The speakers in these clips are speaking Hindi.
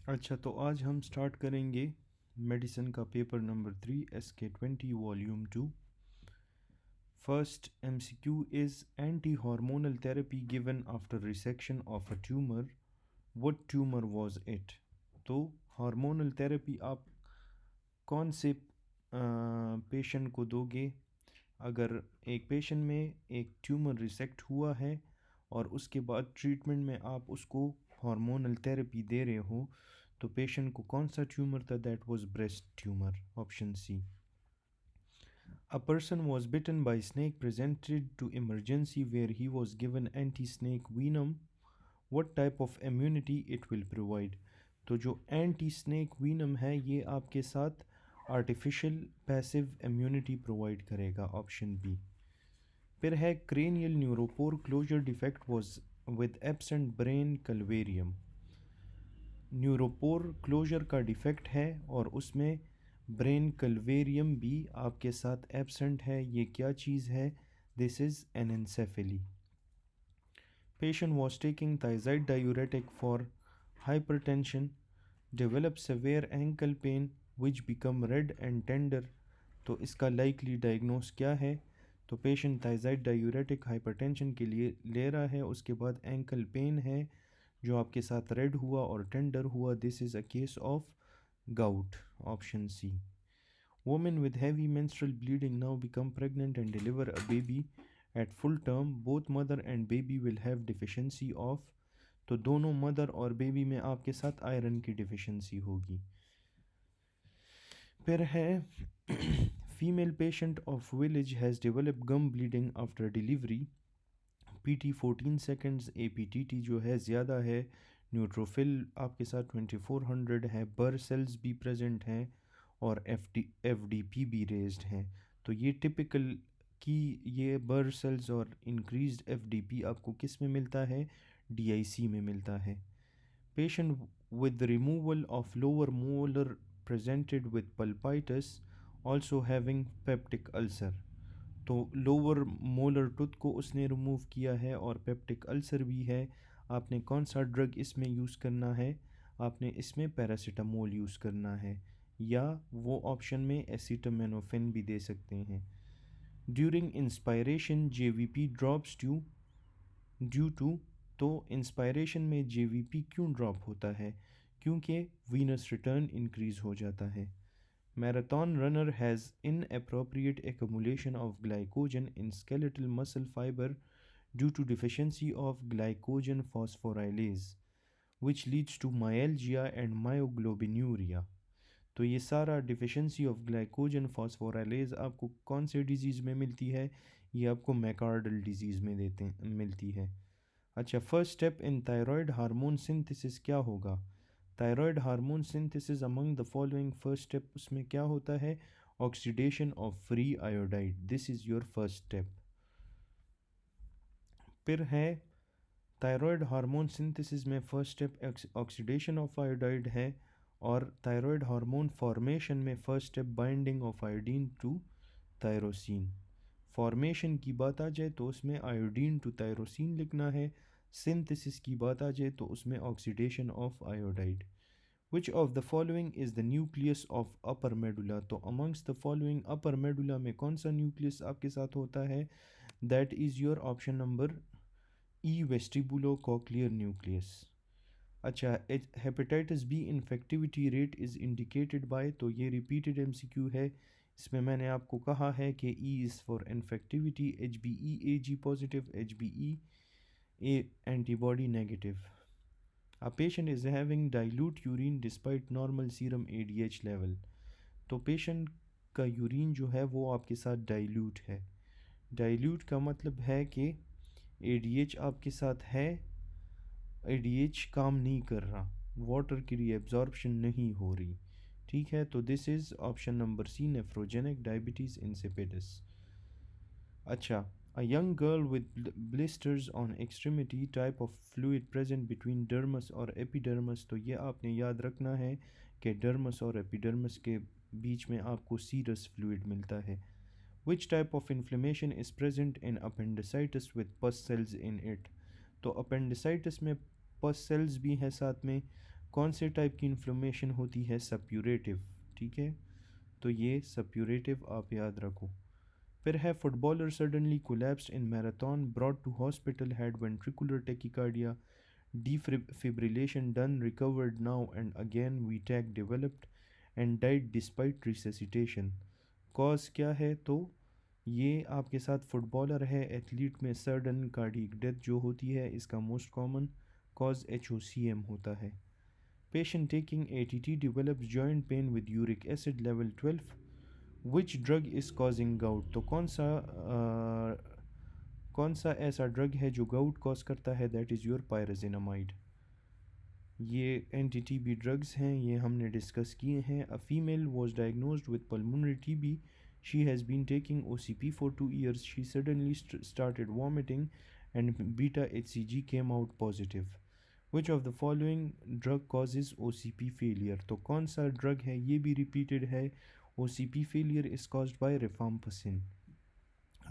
अच्छा, तो आज हम स्टार्ट करेंगे मेडिसिन का paper number 3 SK20 volume 2। First MCQ is anti hormonal therapy given after resection of a tumour, what tumour was it. तो हार्मोनल थेरेपी आप कौन से पेशेंट को दोगे अगर एक पेशेंट में एक ट्यूमर रिसेक्ट हुआ है और उसके बाद ट्रीटमेंट में आप उसको हार्मोनल थेरेपी दे रहे हो, तो पेशेंट को कौन सा ट्यूमर था? That was breast tumour, option C. A person was bitten by snake, presented to emergency where he was given anti-snake venom. What type of immunity it will provide? तो जो एंटी स्नेक वीनम है ये आपके साथ आर्टिफिशियल पैसिव इम्यूनिटी प्रोवाइड करेगा, ऑप्शन बी। फिर है cranial neuropore closure defect was with absent brain calvarium. Neuropore closure का डिफेक्ट है और उसमें ब्रेन कल्वेरियम भी आपके साथ एब्सेंट है। ये क्या चीज़ है? This is anencephaly. Patient was taking thiazide diuretic for hypertension, developed severe ankle pain which become red and tender. तो इसका likely diagnose क्या है? तो पेशेंट थायजाइड डायूरेटिक हाइपरटेंशन के लिए ले रहा है, उसके बाद एंकल पेन है जो आपके साथ रेड हुआ और टेंडर हुआ। This is a case of gout, option C. Women with heavy menstrual bleeding now become pregnant and deliver a baby at full term. Both mother and baby will have deficiency of। तो दोनों मदर और बेबी में आपके साथ आयरन की डिफिशेंसी होगी। फिर है female patient of village has develop gum bleeding after delivery. PT 14 seconds, APTT जो है ज़्यादा है, न्यूट्रोफिल आपके साथ 2400 है, बर सेल्स भी प्रेजेंट हैं और FDP भी रेज्ड हैं। तो ये टिपिकल कि ये बर सेल्स और इंक्रीज्ड FDP आपको किस में मिलता है? DIC में मिलता है। Patient with removal of lower molar presented with pulpitis, also having peptic ulcer। तो लोअर मोलर टूथ को उसने रिमूव किया है और पेप्टिक अल्सर भी है। आपने कौन सा ड्रग इसमें यूज़ करना है? आपने इसमें पैरासीटामोल यूज़ करना है, या वो ऑप्शन में एसिटामिनोफेन भी दे सकते हैं। During inspiration JVP drops due to. तो इंस्पायरेशन में JVP क्यों ड्रॉप होता है? क्योंकि वीनस रिटर्न इंक्रीज़ हो जाता है। Marathon runner has inappropriate accumulation of glycogen in skeletal muscle fiber due to deficiency of glycogen phosphorylase, which leads to myalgia and myoglobinuria। तो ये सारा डिफिशेंसी ऑफ ग्लाइकोजन फॉस्फोराइलेज आपको कौन से डिजीज़ में मिलती है? ये आपको मैकार्डल डिजीज़ में मिलती है। अच्छा, first step in thyroid hormone synthesis क्या होगा? Thyroid hormone synthesis among the following, first step उसमें क्या होता है? Oxidation of free iodide, this is your first step. फिर है थायराइड हार्मोन सिंथेसिस में first step oxidation of iodide है, और थायराइड हार्मोन फॉर्मेशन में first step binding of iodine to tyrosine. Formation की बात आ जाए तो उसमें आयोडीन टू थायरोसिन लिखना है। सिंथेसिस की बात आ जाए तो उसमें oxidation of iodide. Which of the following is the nucleus of upper medulla. तो amongst the following upper medulla में कौन सा न्यूक्लियस आपके साथ होता है? That is your option number E, vestibulo cochlear nucleus. अच्छा, hepatitis B infectivity rate is indicated by. तो ये रिपीटेड MCQ है। इसमें मैंने आपको कहा है कि E is for infectivity, HBE AG positive, HBE A antibody negative. A patient is having dilute urine despite normal serum ADH level। तो पेशेंट का यूरिन जो है वो आपके साथ डाइल्यूट है। डाइल्यूट का मतलब है कि ADH आपके साथ है, ADH काम नहीं कर रहा, वाटर की रीएब्जॉर्प्शन नहीं हो रही। ठीक है, तो this is option number C, nephrogenic diabetes insipidus. अच्छा, a young girl with blisters on extremity, type of fluid present between dermis और epidermis। तो ये आपने याद रखना है कि dermis और epidermis के बीच में आपको serous fluid मिलता है। Which type of inflammation is present in appendicitis with pus cells in it। तो appendicitis में pus cells भी हैं साथ में, कौन से टाइप की इन्फ्लेमेशन होती है? सप्यूरेटिव, ठीक है, तो ये सप्यूरेटिव आप याद रखो। फिर है footballer suddenly collapsed in marathon, brought to hospital, had ventricular tachycardia, defibrillation done, recovered now and again, VTAC developed and died despite resuscitation। Cause क्या है? तो ये आपके साथ फुटबॉलर है, एथलीट में सडन कार्डियक डेथ जो होती है, इसका मोस्ट कॉमन कॉज HOCM होता है। Patient taking ATT develops joint pain with uric acid level 12, which drug is causing gout? तो कौन सा ऐसा ड्रग है जो गाउट कॉज करता है? That is your pyrazinamide. ये एंटी टीबी ड्रग्स हैं, ये हमने डिस्कस किए हैं। A female was diagnosed with pulmonary TB, she has been taking OCP फॉर 2 years, she suddenly started vomiting and beta HCG came out positive. Which of the following drug causes OCP failure? तो कौन सा ड्रग है? ये भी रिपीटेड है। OCP failure is caused by rifampicin.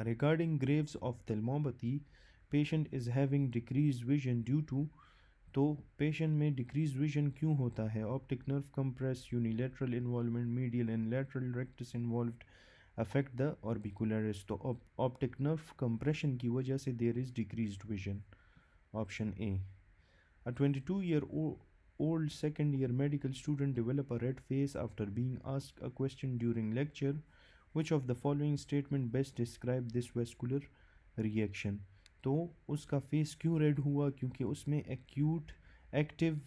Regarding Graves' ophthalmopathy, patient is having decreased vision due to, तो पेशेंट में डिक्रीज विजन क्यों होता है? Optic nerve compress, unilateral involvement, medial and lateral rectus involved, affect the orbicularis. तो ऑप्टिक नर्व कंप्रेशन की वजह से there is decreased vision, option A. A 22-year-old second-year medical student developed a red face after being asked a question during lecture. Which of the following statement best describe this vascular reaction? तो उसका फेस क्यों रेड हुआ? क्योंकि उसमें एक्यूट एक्टिव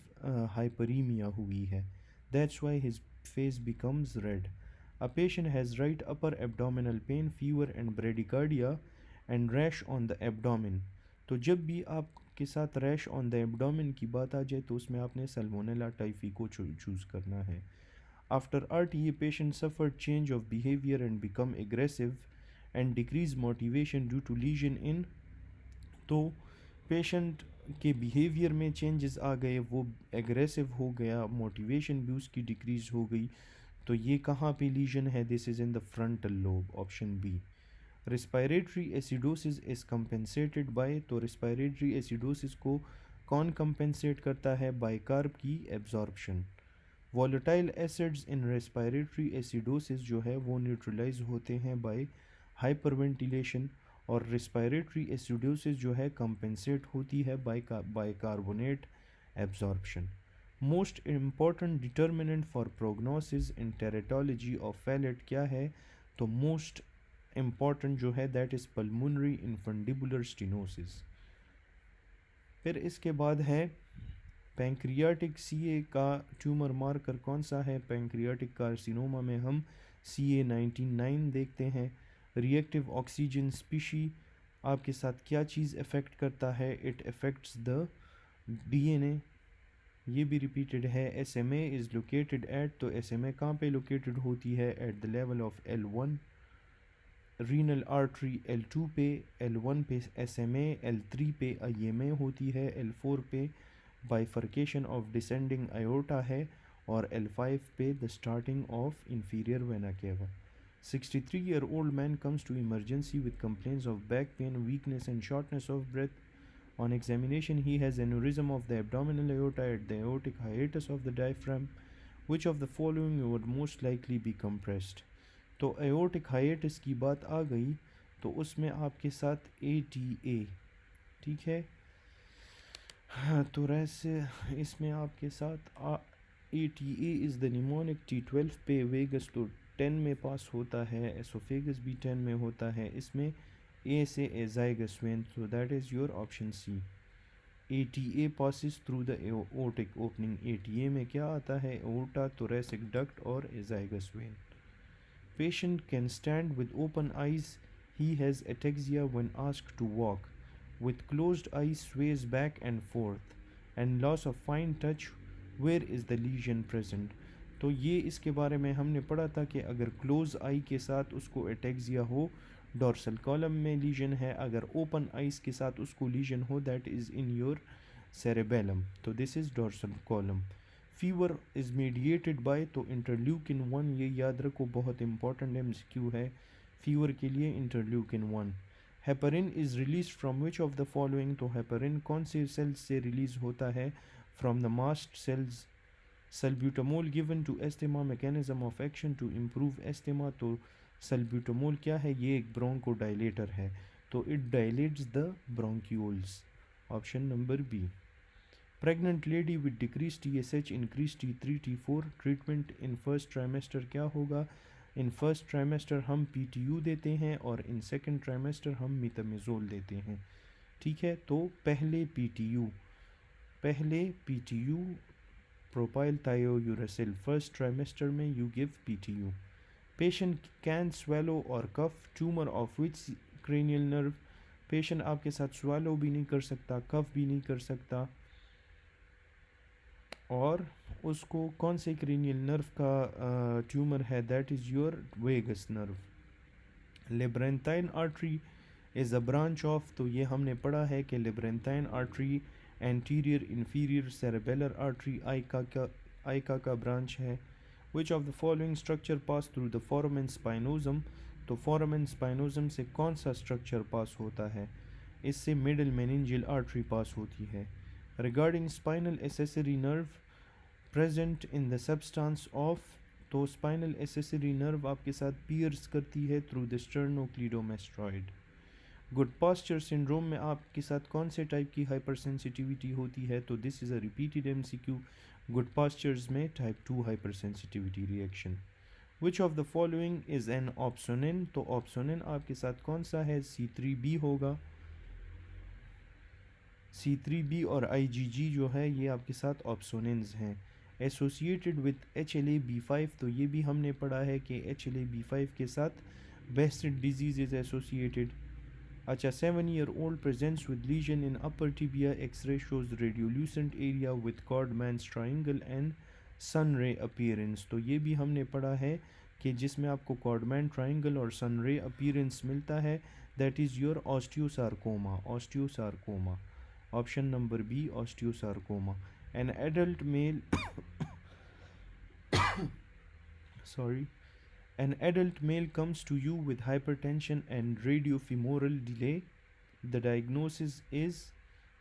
हाइपरीमिया हुई है, that's why his face becomes red. A patient has right upper abdominal pain, fever and bradycardia and rash on the abdomen. तो जब भी आपके साथ रैश ऑन द एब्डोमिन की बात आ जाए तो उसमें आपने सल्मोनेला टाइफी को चूज़ करना है। After RTA, patient suffered change of behavior and become aggressive and decreased motivation due to lesion in, तो पेशेंट के बिहेवियर में चेंजेस आ गए, वो एग्रेसिव हो गया, मोटिवेशन भी उसकी डिक्रीज हो गई। तो ये कहाँ पे लीजन है? This is in the frontal lobe, option B. Respiratory acidosis is compensated by, तो रिस्पायरेटरी एसिडोसिस को कौन कंपेंसेट करता है? बाइकार्ब की absorption. Volatile acids in respiratory acidosis जो है वो न्यूट्रलाइज होते हैं बाय हाइपरवेंटिलेशन, और रेस्पायरेटरी एसिडोसिस जो है कंपेंसेट होती है by carbonate absorption. Most important determinant for prognosis in teratology of Fallot क्या है? तो मोस्ट इम्पॉर्टेंट जो है that is pulmonary infundibular stenosis. फिर इसके बाद है पैंक्रियाटिक CA का ट्यूमर मार्कर कौन सा है? पैंक्रियाटिक कार्सिनोमा में हम CA19-9 देखते हैं। रिएक्टिव ऑक्सीजन स्पीशी आपके साथ क्या चीज़ अफेक्ट करता है? It affects the DNA। ये भी रिपीटेड है। SMA इज़ लोकेटेड एट, तो SMA कहाँ पे लोकेटेड होती है? At the level of L1। Renal artery L2 पे, L1 पे SMA, L3 पे IMA होती है, L4 पे बाइफर्केशन ऑफ डिसेंडिंग आयोटा है, और L5 पे the starting of inferior vena cava. 63-year-old man comes to emergency with complaints of back pain, weakness and shortness of breath. On examination, he has aneurysm of the abdominal aorta at the aortic hiatus of the diaphragm. Which of the following would most likely be compressed? तो aortic hiatus की बात आ गई तो उसमें आपके साथ ATA, ठीक है। हाँ, तो वैसे इसमें आपके साथ ATA is the mnemonic. T12 पे वेगस तो 10 में पास होता है, एसोफेगस भी 10 में होता है। इसमें A से azygos when, so that is your option C। ATA passes through the aortic opening। ATA में क्या आता है? aorta, thoracic duct और azygos when. Patient can stand with open eyes, he has ataxia when asked to walk, with closed eyes sways back and forth, and loss of fine touch, where is the lesion present? तो ये इसके बारे में हमने पढ़ा था कि अगर क्लोज आई के साथ उसको एटेक्सिया हो, डॉर्सल कॉलम में लीजन है, अगर ओपन आइज के साथ उसको लीजन हो that is in your cerebellum, तो this is dorsal column. Fever is mediated by, तो इंटरल्यूकिन 1, ये याद रखो, बहुत इंपॉर्टेंट MCQ है फीवर के लिए, interleukin 1। Heparin is release from which of the following, तो हेपरिन कौन से सेल्स से रिलीज़ होता है? From the mast cells salbutamol given to asthma, mechanism of action to improve asthma. तो सल्ब्यूटामोल क्या है, ये एक ब्रोंकोडाइलेटर है, तो it dilates the bronchioles. Option number B. Pregnant lady with decrease TSH, increase T3 T4, treatment in first trimester क्या होगा? इन फर्स्ट ट्राइमेस्टर हम PTU देते हैं और इन सेकेंड ट्राइमेस्टर हम मीथामेजोल देते हैं। ठीक है, तो पहले PTU propyl thiouracil, first trimester में you give PTU। Patient can swallow और cough, tumour of which cranial nerve. Patient आपके साथ स्वेलो भी नहीं कर सकता, कफ भी नहीं कर सकता, और उसको कौन से क्रेनियल नर्व का ट्यूमर है? That is your vagus nerve. Labyrinthine artery is a branch of, तो ये हमने पढ़ा है कि labyrinthine artery anterior inferior cerebellar artery AICA का ब्रांच है। Which of the following structure pass through the foramen spinosum, तो फोरामेन स्पाइनोजम से कौन सा स्ट्रक्चर पास होता है? इससे मिडल मेनिंजियल आर्टरी पास होती है। Regarding spinal accessory nerve present in the substance of, तो स्पाइनल एसेसरी नर्व आपके साथ पियर्स करती है through the sternocleidomastoid. Goodpasture syndrome में आपके साथ कौन से टाइप की हाइपर सेंसिटिविटी होती है? तो this is a repeated MCQ। Goodpasture's में type 2 hypersensitivity reaction. Which of the following is an opsonin, तो ऑप्सोनिन आपके साथ कौन सा है? C3b होगा। C3b और IgG जो है ये आपके साथ ऑप्सोनिन्स हैं। एसोसिएटेड विथ HLA-B5, तो ये भी हमने पढ़ा है कि HLA-B5 के साथ बेस्टेड डिजीज इज एसोसिएटेड। अच्छा, 7-year-old presents with lesion in upper tibia, X-ray shows radiolucent area with Codman's triangle and sun ray appearance। तो ये भी हमने पढ़ा है कि जिसमें आपको कॉडमैन ट्राइंगल और सन रे अपीयरेंस मिलता है, that is your osteosarcoma. Option number B, osteosarcoma. An adult male sorry, an adult male comes to you with hypertension and radiofemoral delay. The diagnosis is,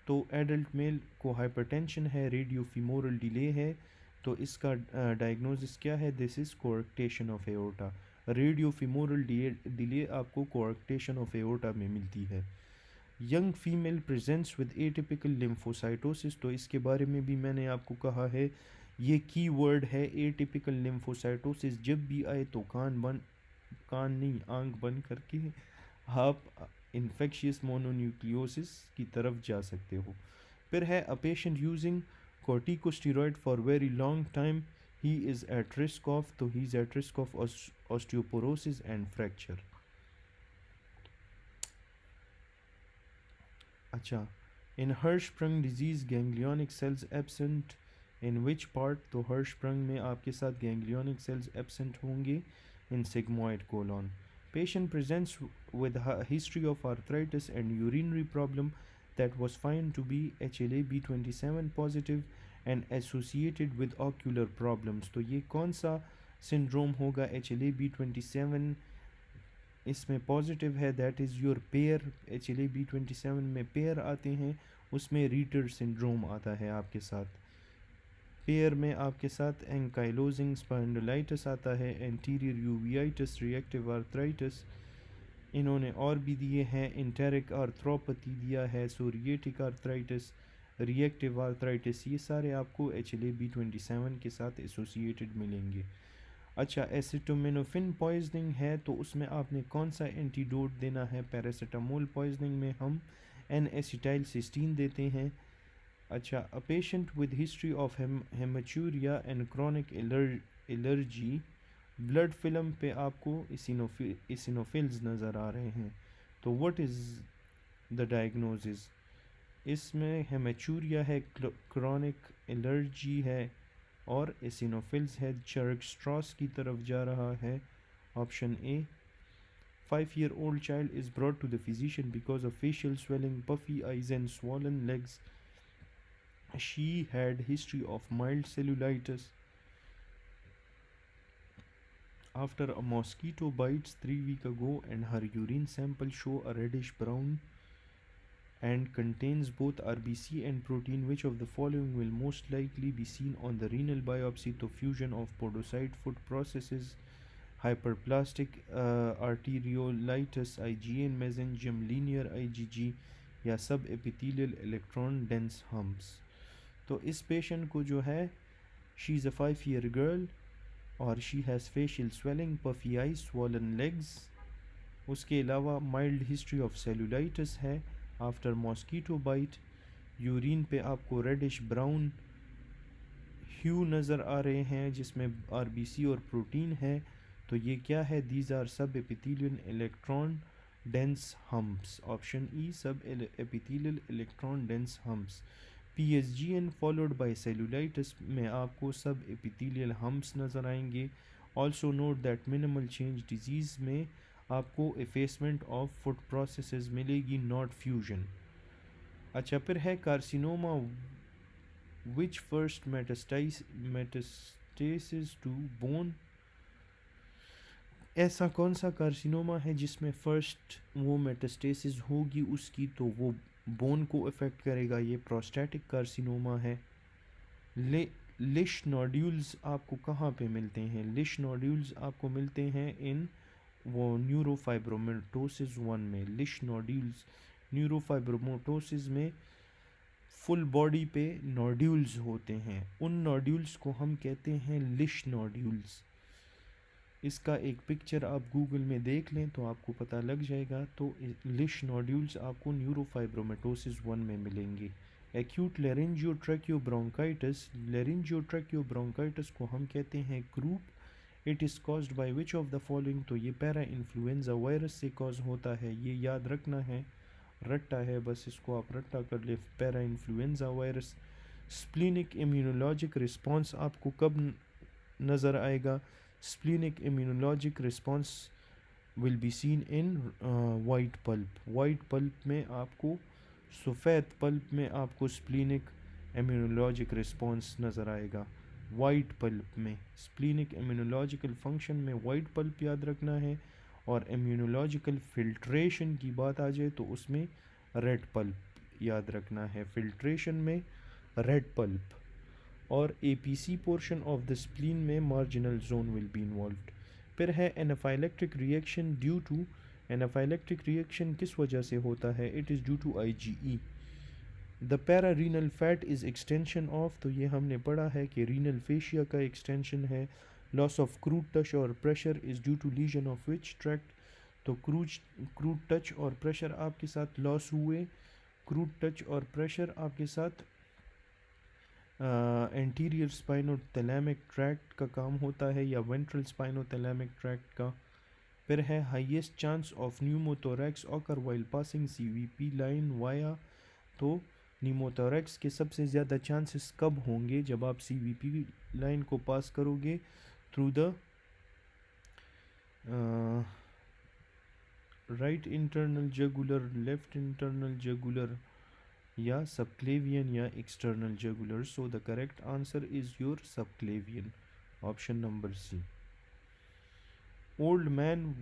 तो एडल्ट मेल को हाइपरटेंशन है, रेडियोफीमोरल डिले है, तो इसका डायग्नोसिस क्या है? This is coarctation of aorta. Radiofemoral delay आपको कोआर्क्टेशन ऑफ एओर्टा में मिलती है। Young female presents with atypical lymphocytosis, तो इसके बारे में भी मैंने आपको कहा है, ये की वर्ड है एटिपिकल लिम्फोसाइटोसिस। जब भी आए तो कान नहीं आंख बंद करके आप इन्फेक्शियस मोनोन्यूक्लियोसिस की तरफ जा सकते हो। फिर है a patient using corticosteroid for very long time, he is at risk of, तो he is at risk of osteoporosis and fracture. अच्छा, in Hirschsprung disease ganglionic cells absent in which part, तो हर्शस्प्रंग में आपके साथ गैंग्लियोनिक सेल्स एब्सेंट होंगे in sigmoid colon. Patient presents with a history of arthritis and urinary problem that was found to be HLA-B27 positive and associated with ocular problems। तो ये कौन सा सिंड्रोम होगा? HLA-B27 इसमें पॉजिटिव है, that is your pair. HLA-B27 में पेयर आते हैं, उसमें रीटर सिंड्रोम आता है आपके साथ। पेयर में आपके साथ एंकाइलोजिंग स्पॉन्डिलाइटिस आता है, एंटीरियर यूवियाइटिस, रिएक्टिव आर्थराइटिस, इन्होंने और भी दिए हैं, इंटेरिक आर्थ्रोपैथी दिया है, सोरिएटिक आर्थराइटिस, रिएक्टिव आर्थराइटिस, ये सारे आपको HLA-B27 के साथ एसोसिएटेड मिलेंगे। अच्छा, एसिटामिनोफेन पॉइजनिंग है, तो उसमें आपने कौन सा एंटीडोट देना है? पैरासीटामोल पॉइजनिंग में हम N-एसिटाइलसिस्टीन देते हैं। अच्छा, a patient with history of haematuria and chronic allergy, blood film पे आपको इसिनोफिल्स नज़र आ रहे हैं, तो व्हाट इज़ द डायग्नोसिस? इसमें हेमेचूरिया है, क्रॉनिक एलर्जी है और इसिनोफिल्स है, चर्क स्ट्रॉस की तरफ जा रहा है। Option A. 5-year-old child is brought to the physician because of facial swelling, puffy eyes and swollen legs. She had history of mild cellulitis. After a mosquito bites 3 weeks ago and her urine sample show a reddish brown and contains both RBC and protein. Which of the following will most likely be seen on the renal biopsy? तो fusion of podocyte foot processes, hyperplastic arteriolitis, IgA mesenchymal linear IgG, या सब epithelial electron dense humps। तो इस पेशेंट को जो है, she is a 5 year girl और she has facial swelling, puffy eyes, swollen legs. उसके अलावा माइल्ड हिस्ट्री ऑफ सेलुलाइटिस है आफ्टर मॉस्कीटो बाइट। यूरिन पे आपको रेडिश ब्राउन ह्यू नज़र आ रहे हैं जिसमें आरबीसी और प्रोटीन है। तो ये क्या है? These are subepithelial electron dense humps. Option E, subepithelial electron dense humps. PSGN followed by cellulitis में आपको सब एपिथेलियल हम्प्स नज़र आएंगे। Also note that minimal change disease में आपको एफेसमेंट ऑफ फुट प्रोसेसेस मिलेगी, नॉट फ्यूजन। अच्छा, फिर है carcinoma which first metastasis to bone. ऐसा कौन सा कार्सिनोमा है जिसमें फर्स्ट वो मेटास्टेसिस होगी उसकी, तो वो बोन को अफेक्ट करेगा? ये प्रोस्टेटिक कार्सिनोमा है। लिश नोड्यूल्स आपको कहाँ पे मिलते हैं? लिश नोड्यूल्स आपको मिलते हैं इन वो न्यूरोफाइब्रोमेटोसिस 1 में। लिश नोड्यूल्स न्यूरोफाइब्रोमेटोसिस में फुल बॉडी पे नोड्यूल्स होते हैं, उन नोड्यूल्स को हम कहते हैं लिश नोड्यूल्स। इसका एक पिक्चर आप गूगल में देख लें तो आपको पता लग जाएगा। तो लिश नोड्यूल्स आपको न्यूरोफाइब्रोमेटोसिस 1 में मिलेंगे। एक्यूट लेरिंजियोट्रैकियोब्रोंकाइटिस, लेरिंजियोट्रैकियोब्रोंकाइटिस को हम कहते हैं croup. It is caused by which of the following, तो ये पैरा इन्फ्लुएंजा वायरस से कॉज होता है, ये याद रखना है, रट्टा है बस, इसको आप रट्टा कर ले, para influenza virus. Splenic immunologic response आपको कब नज़र आएगा? Splenic immunologic response will be seen in white pulp. White pulp में आपको, सफ़ेद पल्प में आपको स्प्लीनिक इम्यूनोलॉजिक रिस्पॉन्स नज़र आएगा। वाइट पल्प में स्प्लीनिक इम्यूनोलॉजिकल फंक्शन में वाइट पल्प याद रखना है, और इम्यूनोलॉजिकल फिल्ट्रेशन की बात आ जाए तो उसमें रेड पल्प याद रखना है। फिल्ट्रेशन में रेड पल्प, और APC portion of the spleen में marginal zone will be involved. फिर है anaphylactic reaction due to. Anaphylactic reaction किस वजह से होता है? It is due to IgE। The pararenal fat is extension of, तो ये हमने पढ़ा है कि रीनल फेशिया का एक्सटेंशन है। लॉस ऑफ क्रूड टच और pressure is due to lesion of which tract, तो क्रूड टच और प्रेशर आपके साथ लॉस हुए। क्रूड टच और प्रेशर आपके साथ एंटीरियर स्पाइनोथैलेमिक ट्रैक्ट का काम होता है या वेंट्रल स्पाइनोथैलेमिक ट्रैक्ट का। फिर है highest chance of pneumothorax occur while passing CVP line via, तो न्यूमोथोरैक्स के सबसे ज़्यादा चांसेस कब होंगे? जब आप CVP लाइन को पास करोगे through the right internal jugular, left internal jugular, या सबक्लेवियन या external jugular. So the correct answer is your subclavian, option number C. Old man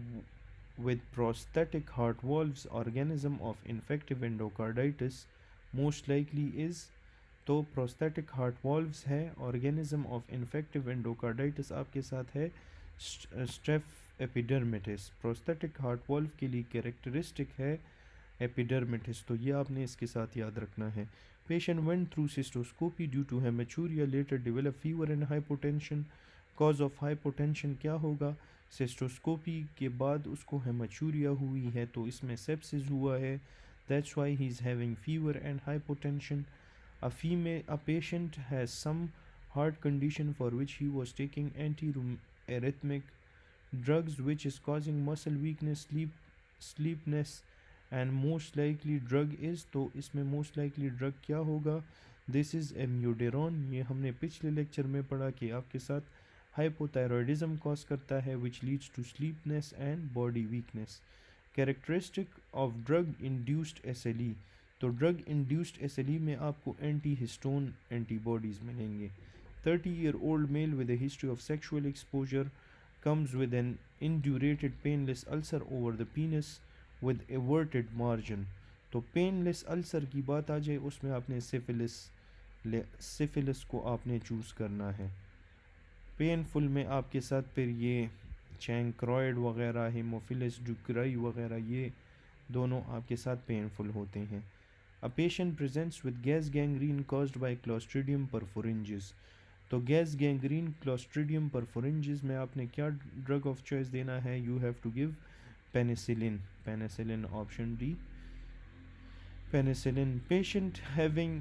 with prosthetic heart valves organism of infective endocarditis most likely is, तो prosthetic heart valves है, organism of infective endocarditis आपके साथ है स्ट्रेफ एपिडर्मिटिस। prosthetic heart valve के लिए कैरेक्टरिस्टिक है एपिडर्मिटिस, तो ये आपने इसके साथ याद रखना है। Patient went through cystoscopy due to haematuria, later develop fever and hypotension. Cause of hypotension क्या होगा? सिस्टोस्कोपी के बाद उसको हेमेचूरिया हुई है, तो इसमें सेप्सिस हुआ है, that's why he is having fever and hypotension. A patient has some heart condition for which he was taking anti-arrhythmic drugs which is causing muscle weakness, sleepiness and most likely drug is, तो इसमें most likely drug क्या होगा? This is amiodarone। ये हमने पिछले लेक्चर में पढ़ा कि आपके साथ हाइपोथायरॉयडिज्म कॉज करता है which leads to sleepness and body weakness. Characteristic of drug induced SLE, तो ड्रग इंड्यूस्ड SLE में आपको एंटी हिस्टोन एंटीबॉडीज़ मिलेंगे। 30-year-old male with a history of sexual exposure comes with an indurated painless ulcer over the penis with averted margin, तो पेनलेस अल्सर की बात आ जाए उसमें आपने सिफिलिस को आपने चूज़ करना है। पेनफुल में आपके साथ फिर ये चैंक्राइड वगैरह, हेमोफिलस डुक्राई वगैरह, ये दोनों आपके साथ पेनफुल होते हैं। A patient presents with gas gangrene caused by clostridium perfringens. तो गैस गैंग्रीन क्लोस्ट्रीडियम परफोरेंजिस में आपने क्या ड्रग ऑफ चॉइस देना है? You have to give penicillin. Penicillin option D, penicillin. Patient having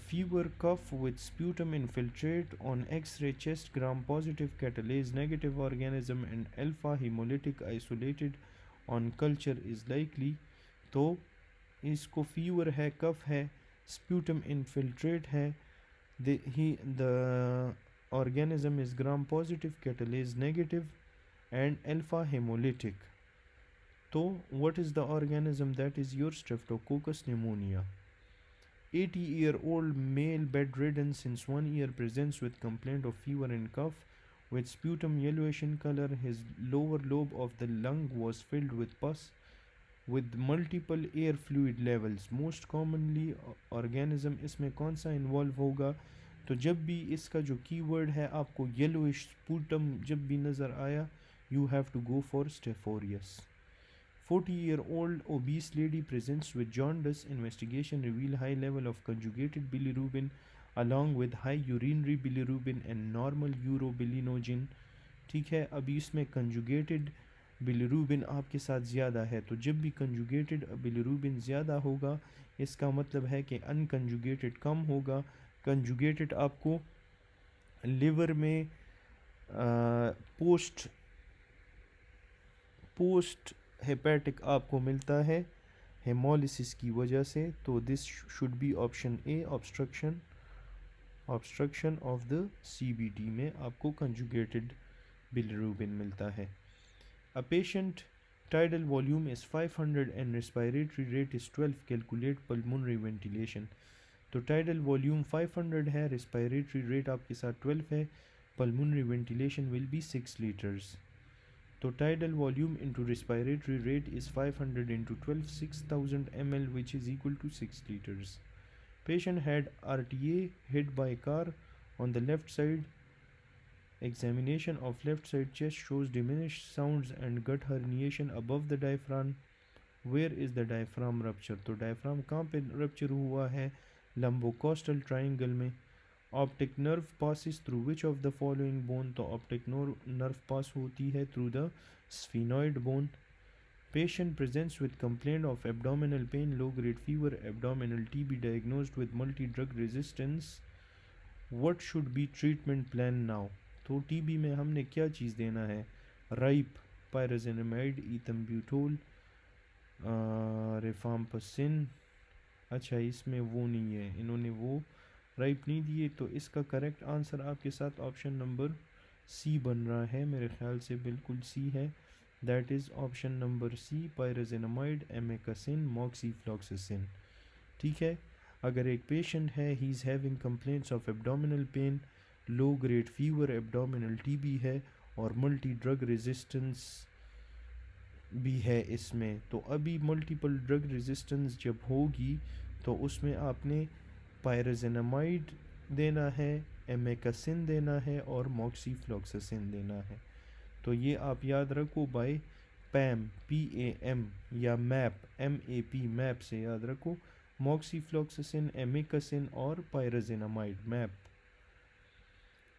fever, cough with sputum infiltrate on X-ray chest gram positive catalase negative organism and alpha hemolytic isolated on culture is likely. तो इसको फीवर है, कफ है, स्प्यूटम इन्फिल्ट्रेट है, the organism is gram positive catalase negative and alpha hemolytic. तो what is the organism? that is your Streptococcus pneumonia. 80-year-old male bedridden since 1 year presents with complaint of fever and cough with sputum yellowish in color. His lower lobe of the lung was filled with pus with multiple air fluid levels. Most commonly organism इसमें कौन सा इन्वॉल्व होगा? तो जब भी इसका जो कीवर्ड है आपको येलोइश स्पूटम जब भी नज़र आया, you have to go for staph aureus. 40-year-old obese lady presents with jaundice. Investigation reveal high level of conjugated bilirubin along with high urinary bilirubin and normal urobilinogen. ठीक है, अभी इसमें कंजुगेटेड बिलिरूबिन आपके साथ ज़्यादा है, तो जब भी कंजुगेटेड बिलिरूबिन ज़्यादा होगा इसका मतलब है कि अनकंजुगेटेड कम होगा. कंजुगेटेड आपको लिवर में पोस्ट हेपेटिक आपको मिलता है हेमोलिसिस की वजह से. तो this should be option A, obstruction of the CBD में आपको कंजुगेटेड बिलिरूबिन मिलता है. A patient tidal volume is 500 and respiratory rate is 12. Calculate pulmonary ventilation. तो tidal volume 500 है, respiratory rate आपके साथ 12 है, pulmonary ventilation will be 6 liters. तो tidal volume into respiratory rate is 500 into 12, 6000 ml, which is equal to 6 liters. Patient had RTA hit by car on the left side. Examination of left side chest shows diminished sounds and gut herniation above the diaphragm. Where is the diaphragm rupture? तो diaphragm कहाँ पे rupture हुआ है? Lumbocostal triangle में. Optic nerve passes through which of the following bone? तो optic nerve pass होती है through the sphenoid bone. Patient presents with complaint of abdominal pain, low grade fever, abdominal TB diagnosed with multi-drug resistance. What should be treatment plan now? तो TB में हमने क्या चीज़ देना है? राइप, पायराजेनामाइड, ईथम्ब्यूटोल, रिफाम्पसिन. अच्छा, इसमें वो नहीं है, इन्होंने वो राइप नहीं दिए, तो इसका करेक्ट आंसर आपके साथ ऑप्शन नंबर सी बन रहा है. मेरे ख्याल से बिल्कुल सी है. That is option number C, pyrazinamide, amikacin, moxifloxacin. ठीक है. अगर एक पेशेंट है, he is having complaints of abdominal pain, low grade fever, abdominal TB है और मल्टी ड्रग रेजिस्टेंस भी है इसमें, तो अभी मल्टीपल ड्रग रेजिस्टेंस जब होगी तो उसमें आपने पायराजेनामाइड देना है, एमेकासिन देना है और मॉक्सीफ्लॉक्सासिन देना है. तो ये आप याद रखो बाय पैम, PAM, या मैप, MAP, मैप से याद रखो. मॉक्सीफ्लॉक्सासिन, एमेकासिन और पायराजेनामाइड, मैप.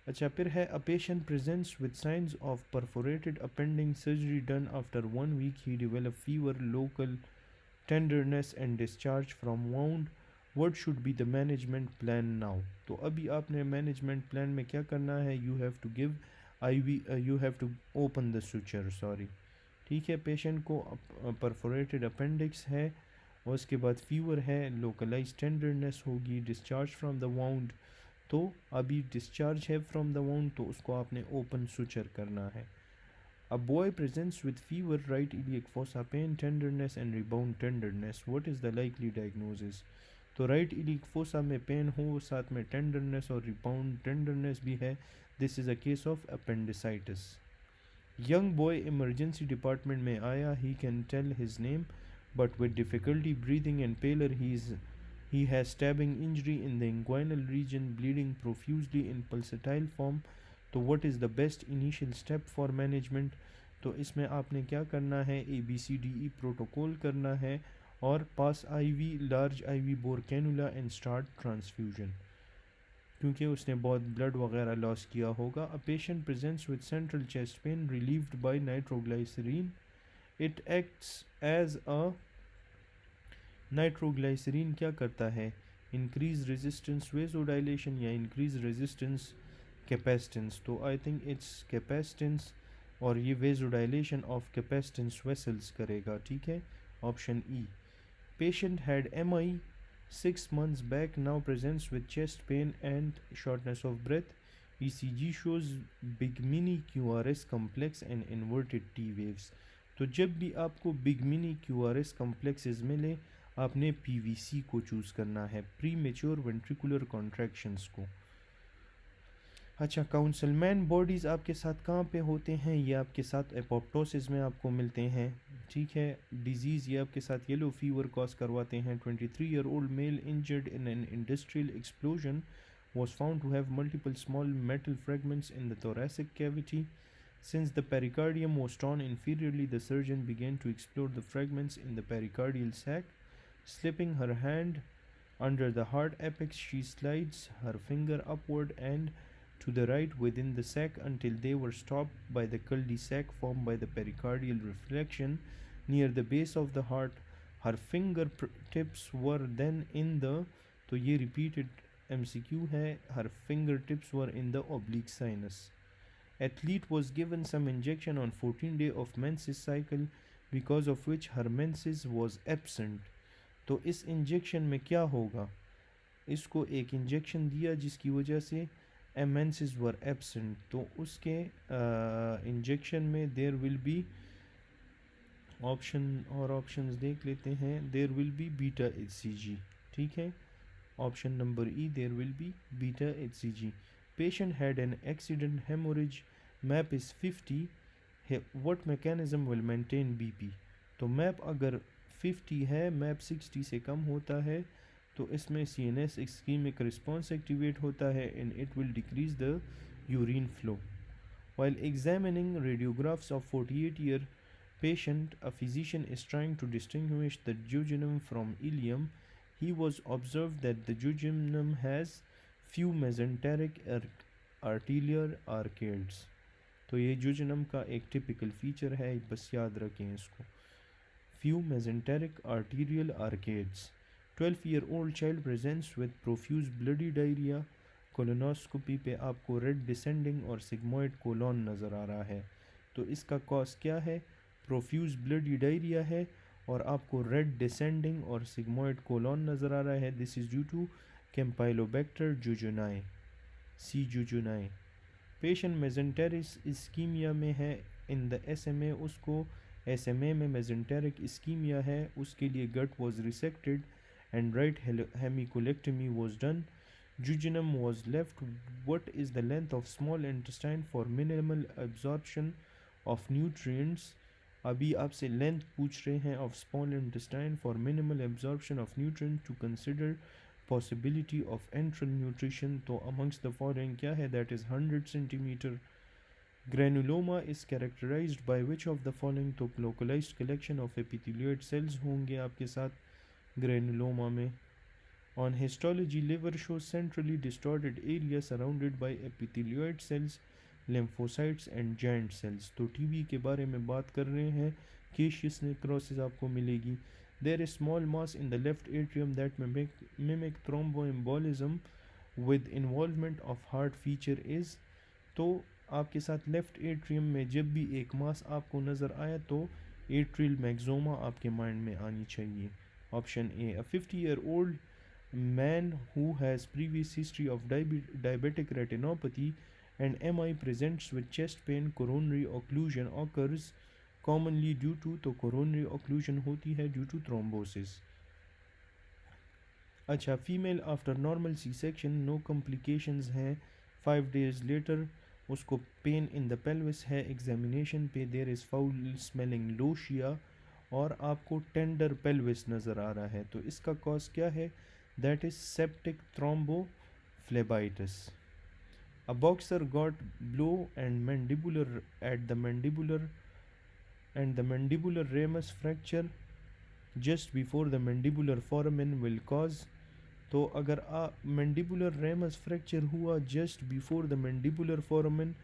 अच्छा, फिर है a patient presents with signs of perforated appendix, surgery done after 1 week, he develop fever, local tenderness and discharge from wound. What should be the management plan now? तो अभी आपने मैनेजमेंट प्लान में क्या करना है? You have to give you have to open the suture, sorry. ठीक है, पेशेंट को परफोरेटेड अपेंडिक्स है, और उसके बाद फीवर है, लोकलाइज टेंडरनेस होगी, डिस्चार्ज फ्रॉम द वाउंड. तो अभी डिस्चार्ज है फ्रॉम द वाउंड, तो उसको आपने ओपन सुचर करना है. A boy presents with fever, right iliac fossa, pain, tenderness and rebound tenderness. What is the likely diagnosis? तो राइट इलियक फोसा में पेन हो, साथ में टेंडरनेस और रिबाउंड टेंडरनेस भी है. This is a case of appendicitis. Young boy emergency department में आया, he can tell his name. but with difficulty breathing and pallor. He has stabbing injury in the inguinal region, bleeding profusely in pulsatile form. तो what is the best initial step for management? तो इसमें आपने क्या करना है, ABCDE प्रोटोकॉल करना है और pass IV large IV bore cannula and start transfusion, क्योंकि उसने बहुत ब्लड वगैरह लॉस किया होगा. A patient presents with central chest pain relieved by nitroglycerine. It acts as a nitroglycerine क्या करता है, इंक्रीज रेजिस्टेंस वेजोडाइलेशन या इंक्रीज रेजिस्टेंस कैपेसिटेंस. तो आई थिंक इट्स कैपेसिटेंस, और ये वेजोडाइलेशन ऑफ कैपेसिटेंस वेसल्स करेगा. ठीक है, option E. Patient had MI 6 months back, now presents with chest pain and shortness of breath. ECG shows big mini QRS complex and inverted T waves. तो जब भी आपको बिग मिनी QRS complexes मिले, आपने PVC को चूज़ करना है, प्री मेच्योर वेंट्रिकुलर कॉन्ट्रैक्शंस को. अच्छा, काउंसलमैन बॉडीज़ आपके साथ कहाँ पे होते हैं, ये आपके साथ एपोप्टोसिस में आपको मिलते हैं. ठीक है, डिजीज़ ये आपके साथ येलो फीवर कॉज करवाते हैं. 23-year-old male injured in an industrial explosion was found to have multiple small metal fragments in the thoracic cavity. Since the pericardium was torn inferiorly, the surgeon began to explore the fragments in the pericardial sac. Slipping her hand under the heart apex, she slides her finger upward and to the right within the sac until they were stopped by the cul-de-sac formed by the pericardial reflection near the base of the heart. Her fingertips were then in the, तो ये repeated MCQ है, her fingertips were in the oblique sinus. Athlete was given some injection on 14th day of menses cycle because of which her menses was absent. तो इस इंजेक्शन में क्या होगा, इसको एक इंजेक्शन दिया जिसकी वजह से menses were absent, तो उसके इंजेक्शन में देयर विल बी ऑप्शन, और ऑप्शंस देख लेते हैं. There will be beta HCG. ठीक है, option number E, there will be beta HCG. Patient had an accident haemorrhage, MAP is 50. What mechanism will maintain BP? तो मैप अगर 50 है, मैप 60 से कम होता है, तो इसमें CNS ischemic response एक्टिवेट होता है and it will decrease the urine flow. While examining radiographs of 48-year patient, a physician is trying to distinguish the jejunum from ileum. He was observed that the jejunum has few mesenteric arterial arcades. तो ये jejunum का एक typical feature है, बस याद रखें इसको. Few mesenteric arterial arcades. 12-year-old child presents with profuse bloody diarrhea. Colonoscopy पे आपको रेड डिसेंडिंग और सिग्मोइड कोलोन नज़र आ रहा है. तो इसका कॉज क्या है, प्रोफ्यूज ब्लडी डायरिया है और आपको रेड डिसेंडिंग और सिग्मोइड कोलोन नज़र आ रहा है. This is due to campylobacter jejuni, C. Jejuni. Patient mesenteric ischaemia में है इन द SMA. उसको SMA में मेजेंटेरिक इस्कीमिया है, उसके लिए gut was resected and right hemicolectomy was done. Jejunum was left. What is the length of small intestine for minimal absorption of nutrients? अभी आपसे लेंथ पूछ रहे हैं of small intestine for minimal absorption of nutrients to consider possibility of enteral nutrition. तो amongst the following क्या है, that is 100 centimeter. Granuloma is characterized by which of the following? तो localized collection of epithelioid cells होंगे आपके साथ granuloma में. On histology, liver shows centrally distorted area surrounded by epithelioid cells, lymphocytes and giant cells. तो TB के बारे में बात कर रहे हैं, caseous necrosis आपको मिलेगी. There is small mass in the left atrium that mimic thromboembolism with involvement of heart feature is. तो आपके साथ लेफ्ट एट्रियम में जब भी एक मास आपको नज़र आया तो एट्रियल मैक्सोमा आपके माइंड में आनी चाहिए. Option A. A 50-year-old man who has previous history of diabetic retinopathy and MI presents with chest pain. Coronary occlusion occurs commonly due to, तो coronary occlusion होती है due to thrombosis. अच्छा, female after normal C-section, no complications हैं. 5 days later उसको pain in the pelvis है. Examination पे there is foul smelling lochia और आपको टेंडर पेल्विस नज़र आ रहा है, तो इसका कॉज क्या है? That is septic thrombophlebitis. A boxer got blow and mandibular at the mandibular and the mandibular ramus fracture just before the mandibular foramen will cause. तो अगर mandibular ramus fracture हुआ just before the mandibular foramen,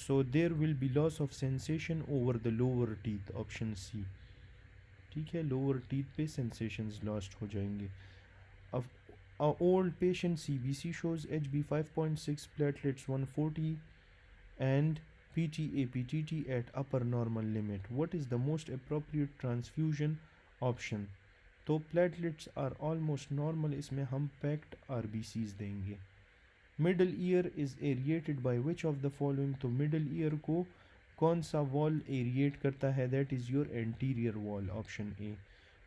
so there will be loss of sensation over the lower teeth. Option C. ठीक है, लोअर टीथ पे sensations lost हो जाएंगे. अब a old patient CBC shows HB 5.6, platelets 140 and PT-APTT at upper normal limit. What is the most appropriate transfusion option? तो platelets are almost normal, इसमें हम packed RBCs देंगे. Middle ear is aerated by which of the following. तो मिडल ईयर को कौन सा वॉल एरिएट करता है? That is your anterior wall. Option A.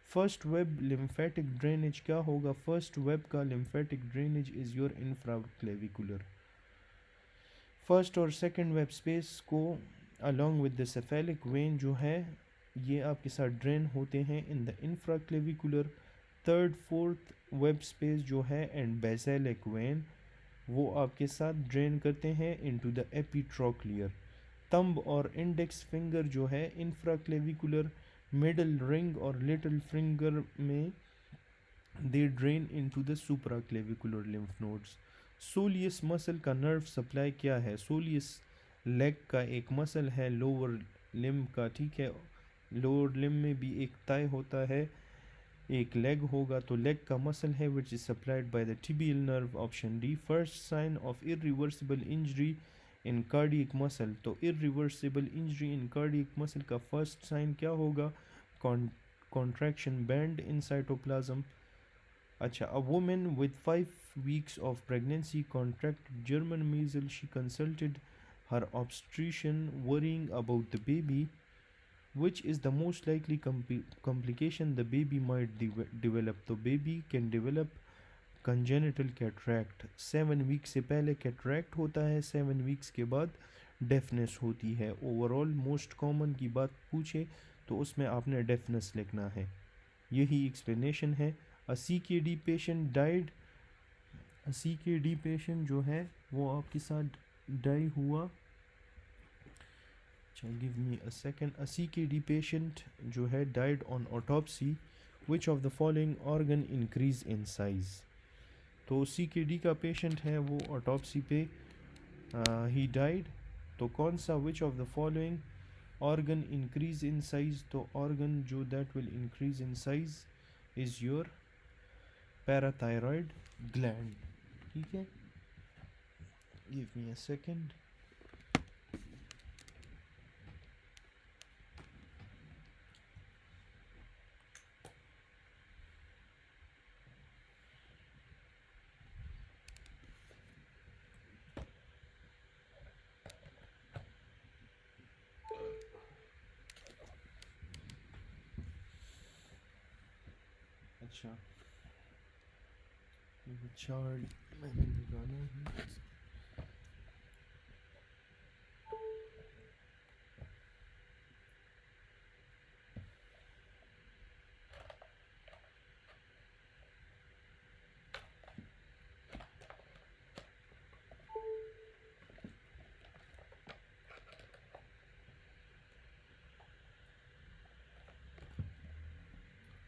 First web lymphatic drainage क्या होगा? फर्स्ट वेब का lymphatic drainage is your infraclavicular. First और सेकंड वेब स्पेस को along with the cephalic vein जो है ये आपके साथ ड्रेन होते हैं in the infraclavicular. Third fourth web space जो है एंड बेसिलिक वेन वो आपके साथ ड्रेन करते हैं इनटू द एपिट्रोक्लियर. थंब और इंडेक्स फिंगर जो है इंफ्राक्लेविकुलर. मिडल रिंग और लिटिल फिंगर में they drain into the supraclavicular lymph nodes. Soleus muscle का नर्व सप्लाई क्या है? सोलियस लेग का एक मसल है लोअर लिम्ब का. ठीक है, लोअर लिम्ब में भी एक थाई होता है, एक लेग होगा, तो लेग का मसल है which is supplied by the tibial nerve. Option D. First sign of irreversible injury in cardiac muscle. तो irreversible injury in cardiac muscle का फर्स्ट साइन क्या होगा? Contraction band in cytoplasm. अच्छा, a woman with 5 weeks of pregnancy contracted German measles. She consulted her obstetrician worrying about the baby. Which is the most likely complication the baby might develop? तो baby can develop congenital cataract. 7 weeks से पहले cataract होता है, 7 weeks के बाद deafness होती है. ओवरऑल मोस्ट कॉमन की बात पूछे तो उसमें आपने deafness लिखना है. यही explanation है. A CKD patient died. A CKD patient जो है वो आपके साथ die हुआ. Give me a second. A CKD patient जो है died on autopsy. Which of the following organ increase in size? तो CKD का patient है वो autopsy पे he died. तो कौन सा which of the following organ increase in size? तो organ जो that will increase in size is your parathyroid gland. ठीक है, give me a second. अच्छा, चार्ट मैंने निकाला है.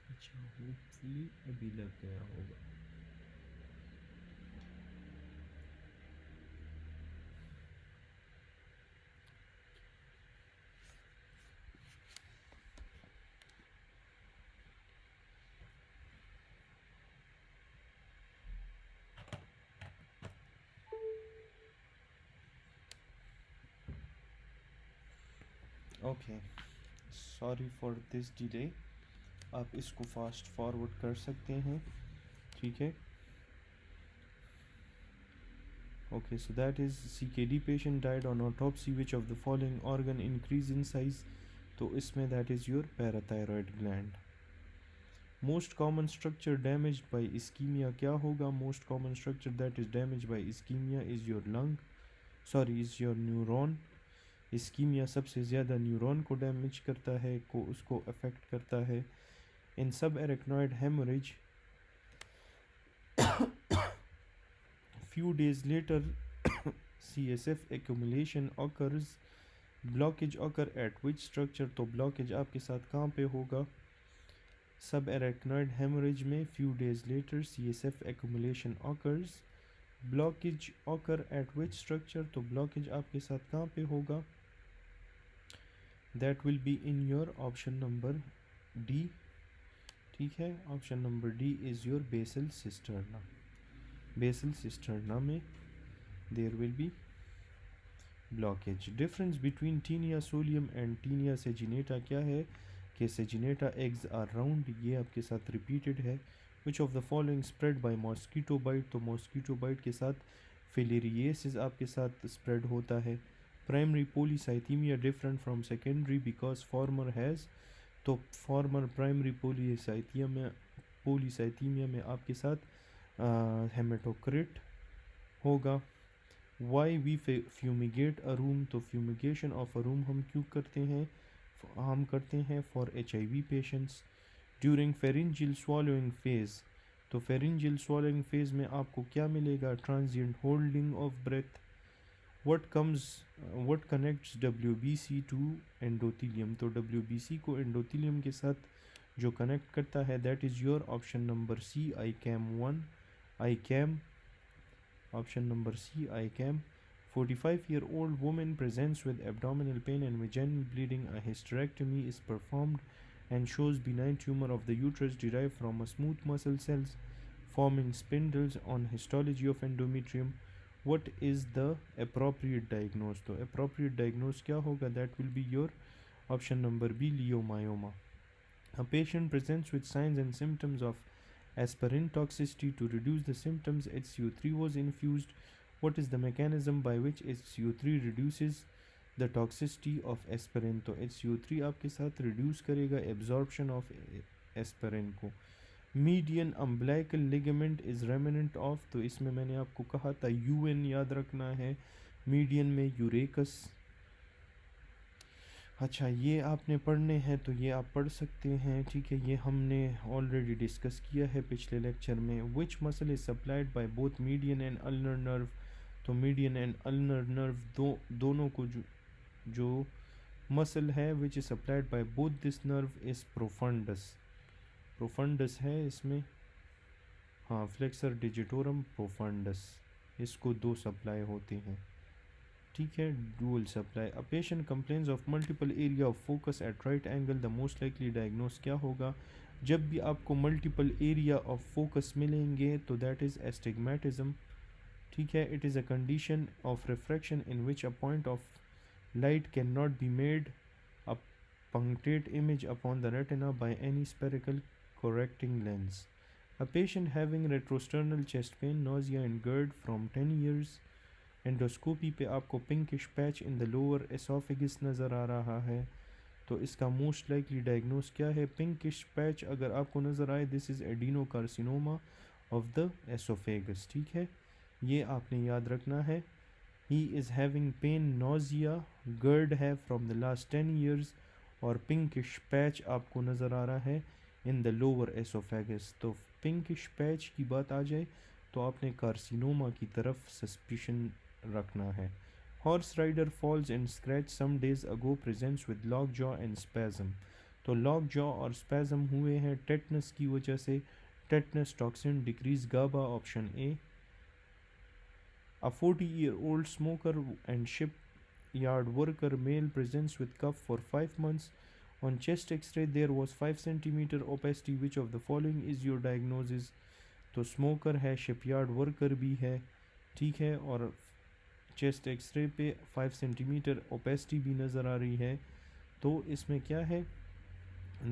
अच्छा, होपफुली अभी लग गया होगा. Okay, sorry for this delay. आप इसको फास्ट फॉरवर्ड कर सकते हैं. ठीक है. Okay, so that is CKD patient died on autopsy. Which of the following organ increase in size? तो इसमें that is your parathyroid gland. Most common structure damaged by ischemia क्या होगा? Most common structure that is damaged by ischemia is your lung. Sorry, is your neuron. Ischaemia सबसे ज़्यादा न्यूरॉन को डैमेज करता है, को उसको अफेक्ट करता है। इन सब arachnoid haemorrhage few days later CSF accumulation occurs, blockage occur at which structure? तो blockage आपके साथ कहाँ पे होगा? सब arachnoid hemorrhage में few days later CSF accumulation occurs, blockage occur at which structure? तो blockage आपके साथ कहाँ पे होगा? That will be in your option number D. ठीक है, option number D is your basal cisterna. Basal cisterna में there will be blockage. Difference between Taenia solium and Taenia saginata क्या है कि saginata eggs are round, ये आपके साथ repeated है. Which of the following spread by mosquito bite? तो mosquito bite के साथ filariasis आपके साथ spread होता है. Primary polycythemia different from secondary because former has, तो former primary polycythemia में आपके साथ hematocrit होगा. Why we fumigate a room? तो fumigation of a room हम क्यों करते हैं? हम करते हैं for HIV patients. During pharyngeal swallowing phase, तो pharyngeal swallowing phase में आपको क्या मिलेगा? Transient holding of breath. What connects WBC to endothelium? तो WBC को endothelium के साथ जो connect करता है, that is your option number C, ICAM1, ICAM. Option number C, ICAM. 45-year-old woman presents with abdominal pain and vaginal bleeding. A hysterectomy is performed and shows benign tumor of the uterus derived from a smooth muscle cells forming spindles on histology of endometrium. What is the appropriate diagnosis? तो appropriate diagnosis क्या होगा? That will be your option number B, leiomyoma. A patient presents with signs and symptoms of aspirin toxicity. To reduce the symptoms, HCO3 was infused. What is the mechanism by which HCO3 reduces the toxicity of aspirin? तो HCO3 आपके साथ reduce करेगा absorption of aspirin को. Median umbilical ligament is remnant of, तो इसमें मैंने आपको कहा था UN याद रखना है. median में यूरेकस. अच्छा, ये आपने पढ़ने हैं तो ये आप पढ़ सकते हैं. ठीक है, ये हमने ऑलरेडी डिस्कस किया है पिछले लेक्चर में. Which muscle is supplied by both median and ulnar nerve? तो मीडियन एंड अल्नर नर्व दोनों को जो मसल है which is supplied by both this nerve is profundis. Profundis है इसमें, हाँ, फ्लेक्सर डिजिटोरम प्रोफंडस, इसको दो सप्लाई होते हैं. ठीक है, dual supply. A patient complains of multiple area of focus at right angle. The most likely diagnose क्या होगा? जब भी आपको मल्टीपल एरिया ऑफ फोकस मिलेंगे तो दैट इज़ एस्टिग्मेटिज्म. ठीक है, it is a condition of refraction in which a point of light can not be made a punctate image upon the retina by any spherical correcting lens. A patient having retrosternal chest pain, nausea and GERD from 10 years. Endoscopy पे आपको pinkish patch in the lower oesophagus नज़र आ रहा है, तो इसका मोस्ट लाइकली डायग्नोस क्या है? पिंकिश पैच अगर आपको नज़र आए, this is adenocarcinoma of the oesophagus. ठीक है, ये आपने याद रखना है. He is having pain, nausea, GERD है फ्रॉम द लास्ट 10 ईयर्स, और पिंकिश पैच आपको नज़र आ रहा है इन द लोअर एसोफेगस. तो पिंकिश पैच की बात आ जाए तो आपने कार्सिनोमा की तरफ सस्पिशन रखना है. Horse rider falls and scratch some days ago presents with lock jaw and spasm. तो लॉक जॉ और स्पैज़म हुए हैं टेटनस की वजह से. Tetanus toxin decrease GABA, option A. A 40-year-old smoker and shipyard worker male presents with cough for 5 months. On chest x-ray there was 5 cm opacity. Which of the following is your diagnosis? तो स्मोकर है, शिपयार्ड वर्कर भी है, ठीक है, और चेस्ट एक्सरे पे 5 सेंटीमीटर ओपेसिटी भी नज़र आ रही है. तो इसमें क्या है?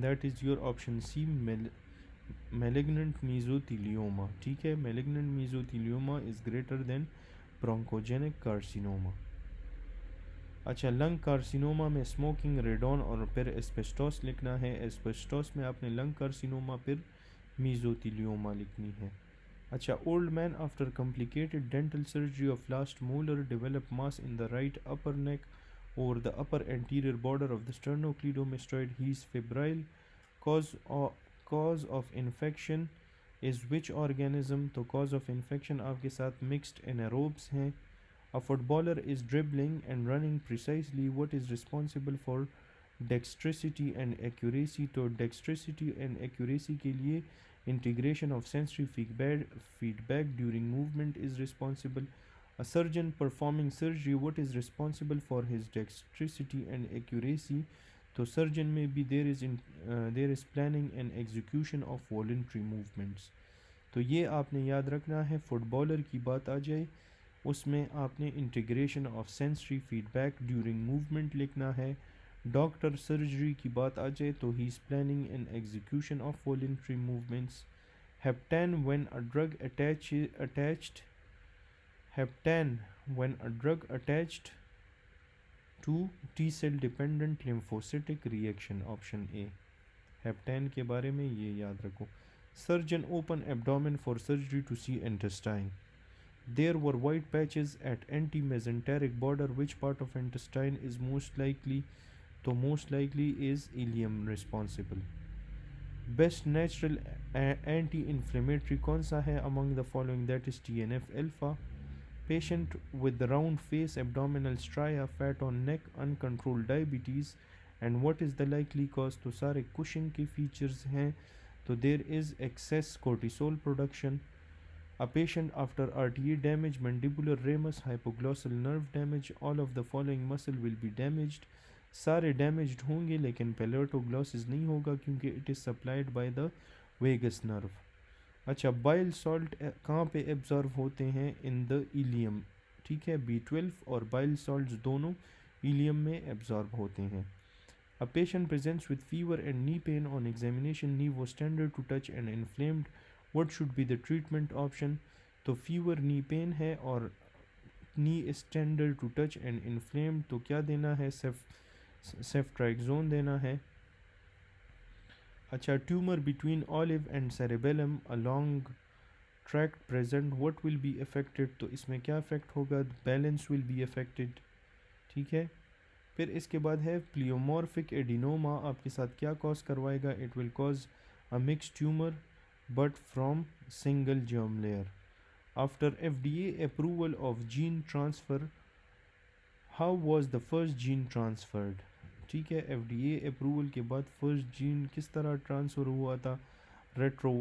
That is your option C, malignant mesothelioma. ठीक है, malignant mesothelioma is greater than bronchogenic carcinoma. अच्छा, लंग कार्सिनोमा में स्मोकिंग, रेडॉन और फिर एस्बेस्टोस लिखना है. एस्बेस्टोस में आपने लंग कार्सिनोमा फिर मीज़ोथीलियोमा लिखनी है. अच्छा, old man after complicated dental surgery of last molar develop mass in the right upper neck. over the upper anterior border of the sternocleidomastoid. He is febrile. Cause of, cause of infection is which organism? तो cause of infection आपके साथ mixed anaerobes हैं. A footballer is dribbling and running precisely. What is responsible for dexterity and accuracy? तो dexterity and accuracy के लिए integration of sensory feedback during movement is responsible. A surgeon performing surgery, what is responsible for his dexterity and accuracy? तो सर्जन में भी there is planning and execution of voluntary movements. तो ये आपने याद रखना है. फुटबॉलर की बात आ जाए उसमें आपने integration of sensory feedback during movement लिखना है. डॉक्टर सर्जरी की बात आ जाए तो he is planning and execution of voluntary movements. Hapten when a drug attached hapten when a drug attached to T cell dependent lymphocytic reaction. Option A hapten के बारे में ये याद रखो. Surgeon open abdomen for surgery to see intestine. There were white patches at anti mesenteric border. Which part of intestine is most likely? तो most likely is ileum responsible. Best natural anti inflammatory कौन सा है among the following? That is TNF alpha. Patient with the round face, abdominal stria, fat on neck, uncontrolled diabetes. And what is the likely cause? तो सारे Cushing के features हैं. तो there is excess cortisol production. A patient after RTA damage, mandibular ramus, hypoglossal nerve damage, all of the following muscle will be damaged. सारे damaged होंगे लेकिन palaetoglossus नहीं होगा क्योंकि it is supplied by the vagus nerve. अच्छा, बाइल सॉल्ट कहाँ पे एब्जॉर्व होते हैं? In the ileum. ठीक है, B12 और बाइल सॉल्ट्स दोनों इलियम में एब्जॉर्व होते हैं. A patient presents with fever and knee pain on examination. Knee वो tender to touch and inflamed. What should be the treatment option? तो फीवर नी पेन है और knee tender to touch and inflamed. तो क्या देना है? सेफ्ट्राइक्सोन देना है. अच्छा, tumour between olive and cerebellum, a long tract present. What will be affected? तो इसमें क्या अफेक्ट होगा? Balance will be affected. ठीक है. फिर इसके बाद है प्लियोमॉर्फिक एडिनोमा. आपके साथ क्या कॉज करवाएगा? It will cause a mix tumour but from single germ layer. After FDA approval of gene transfer, how was the first gene transferred? ठीक है, FDA अप्रूवल के बाद फर्स्ट जीन किस तरह ट्रांसफ़र हुआ था? रेट्रो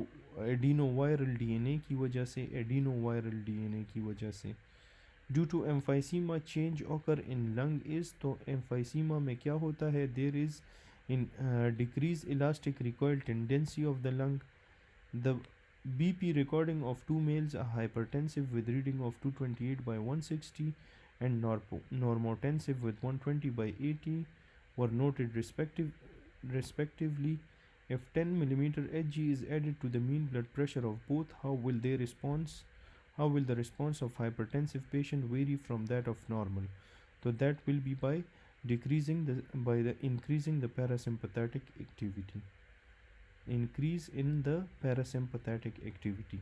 एडिनोवायरल DNA की वजह से. एडिनोवायरल DNA की वजह से. Due to emphysema change occur in lung is. तो एम्फाइसीमा में क्या होता है? There is in decrease elastic recoil tendency of the lung. The BP recording of two males, a hypertensive with reading of 228 by 160 and normotensive with 120 by 80 were noted respectively. If 10 mm Hg is added to the mean blood pressure of both, how will the response of hypertensive patient vary from that of normal? So that will be by increasing the parasympathetic activity. Increase in the parasympathetic activity.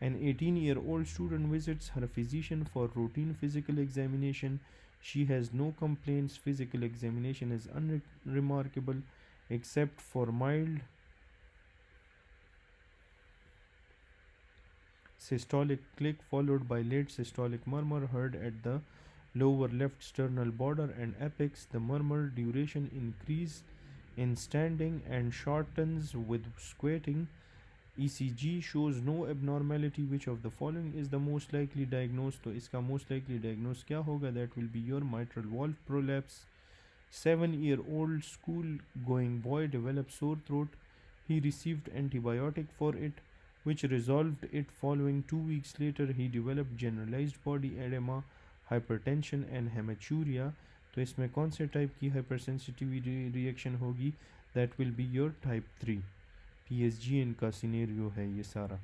An 18-year-old student visits her physician for routine physical examination. She has no complaints. Physical examination is unremarkable except for mild systolic click followed by late systolic murmur heard at the lower left sternal border and apex. The murmur duration increase in standing and shortens with squatting. ECG shows no abnormality. Which of the following is the most likely diagnosis? तो इसका most likely diagnosis क्या होगा? That will be your mitral valve prolapse. 7-year-old school going boy developed sore throat. He received antibiotic for it, which resolved it. Following 2 weeks later, he developed generalized body edema, hypertension and hematuria. तो इसमें कौन से टाइप की हाइपरसेंसिटिविटी रिएक्शन होगी? That will be your type 3. PSGN का सिनेरियो है ये सारा.